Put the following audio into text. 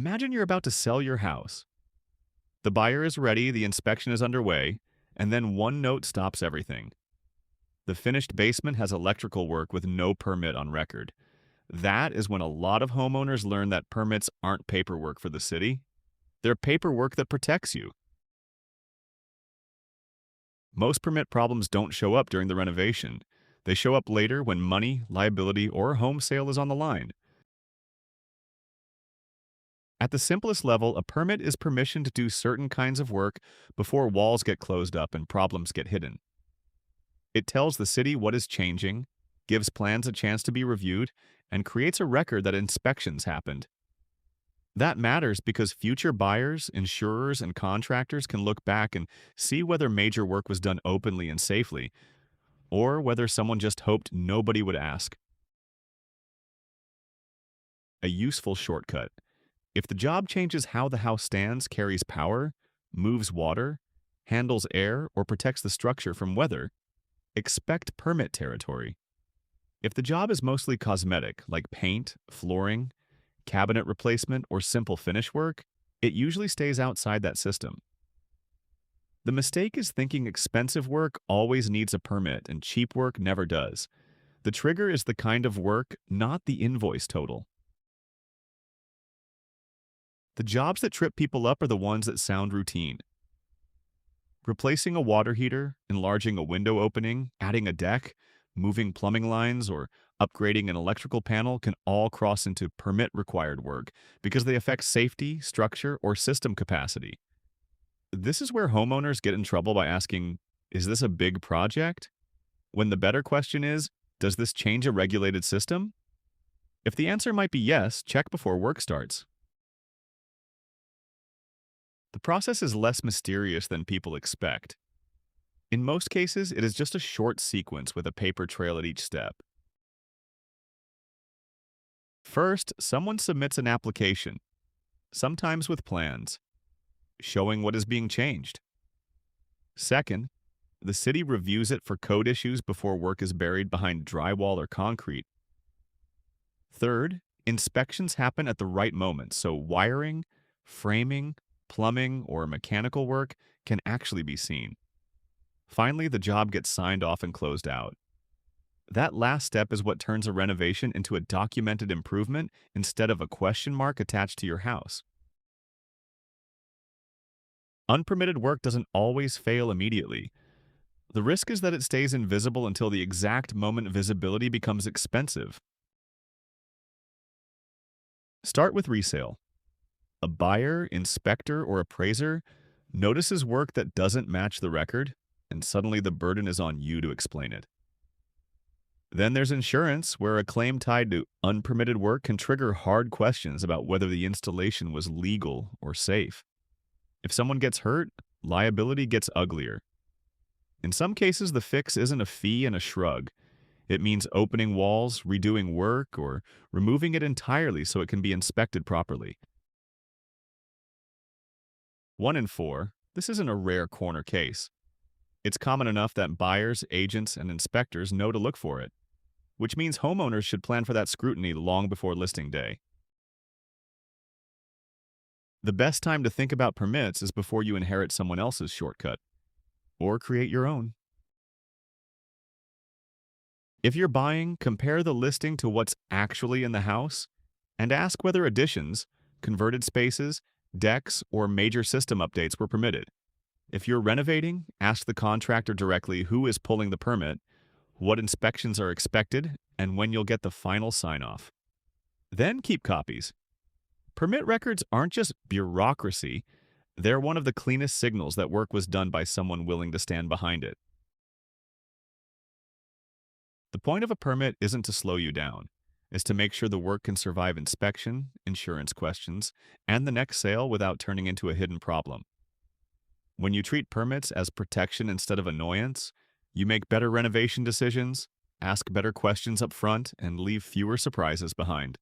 Imagine you're about to sell your house. The buyer is ready, the inspection is underway, and then one note stops everything. The finished basement has electrical work with no permit on record. That is when a lot of homeowners learn that permits aren't paperwork for the city. They're paperwork that protects you. Most permit problems don't show up during the renovation. They show up later when money, liability, or a home sale is on the line. At the simplest level, a permit is permission to do certain kinds of work before walls get closed up and problems get hidden. It tells the city what is changing, gives plans a chance to be reviewed, and creates a record that inspections happened. That matters because future buyers, insurers, and contractors can look back and see whether major work was done openly and safely, or whether someone just hoped nobody would ask. A useful shortcut. If the job changes how the house stands, carries power, moves water, handles air, or protects the structure from weather, expect permit territory. If the job is mostly cosmetic, like paint, flooring, cabinet replacement, or simple finish work, it usually stays outside that system. The mistake is thinking expensive work always needs a permit and cheap work never does. The trigger is the kind of work, not the invoice total. The jobs that trip people up are the ones that sound routine. Replacing a water heater, enlarging a window opening, adding a deck, moving plumbing lines, or upgrading an electrical panel can all cross into permit-required work because they affect safety, structure, or system capacity. This is where homeowners get in trouble by asking, is this a big project? When the better question is, does this change a regulated system? If the answer might be yes, check before work starts. The process is less mysterious than people expect. In most cases, it is just a short sequence with a paper trail at each step. First, someone submits an application, sometimes with plans, showing what is being changed. Second, the city reviews it for code issues before work is buried behind drywall or concrete. Third, inspections happen at the right moment, so wiring, framing, plumbing, or mechanical work can actually be seen. Finally, the job gets signed off and closed out. That last step is what turns a renovation into a documented improvement instead of a question mark attached to your house. Unpermitted work doesn't always fail immediately. The risk is that it stays invisible until the exact moment visibility becomes expensive. Start with resale. A buyer, inspector, or appraiser notices work that doesn't match the record, and suddenly the burden is on you to explain it. Then there's insurance, where a claim tied to unpermitted work can trigger hard questions about whether the installation was legal or safe. If someone gets hurt, liability gets uglier. In some cases, the fix isn't a fee and a shrug. It means opening walls, redoing work, or removing it entirely so it can be inspected properly. 1 in 4, this isn't a rare corner case. It's common enough that buyers, agents, and inspectors know to look for it, which means homeowners should plan for that scrutiny long before listing day. The best time to think about permits is before you inherit someone else's shortcut, or create your own. If you're buying, compare the listing to what's actually in the house, and ask whether additions, converted spaces, decks, or major system updates were permitted. If you're renovating, ask the contractor directly who is pulling the permit, what inspections are expected, and when you'll get the final sign-off. Then keep copies. Permit records aren't just bureaucracy, they're one of the cleanest signals that work was done by someone willing to stand behind it. The point of a permit isn't to slow you down. Is to make sure the work can survive inspection, insurance questions, and the next sale without turning into a hidden problem. When you treat permits as protection instead of annoyance, you make better renovation decisions, ask better questions up front, and leave fewer surprises behind.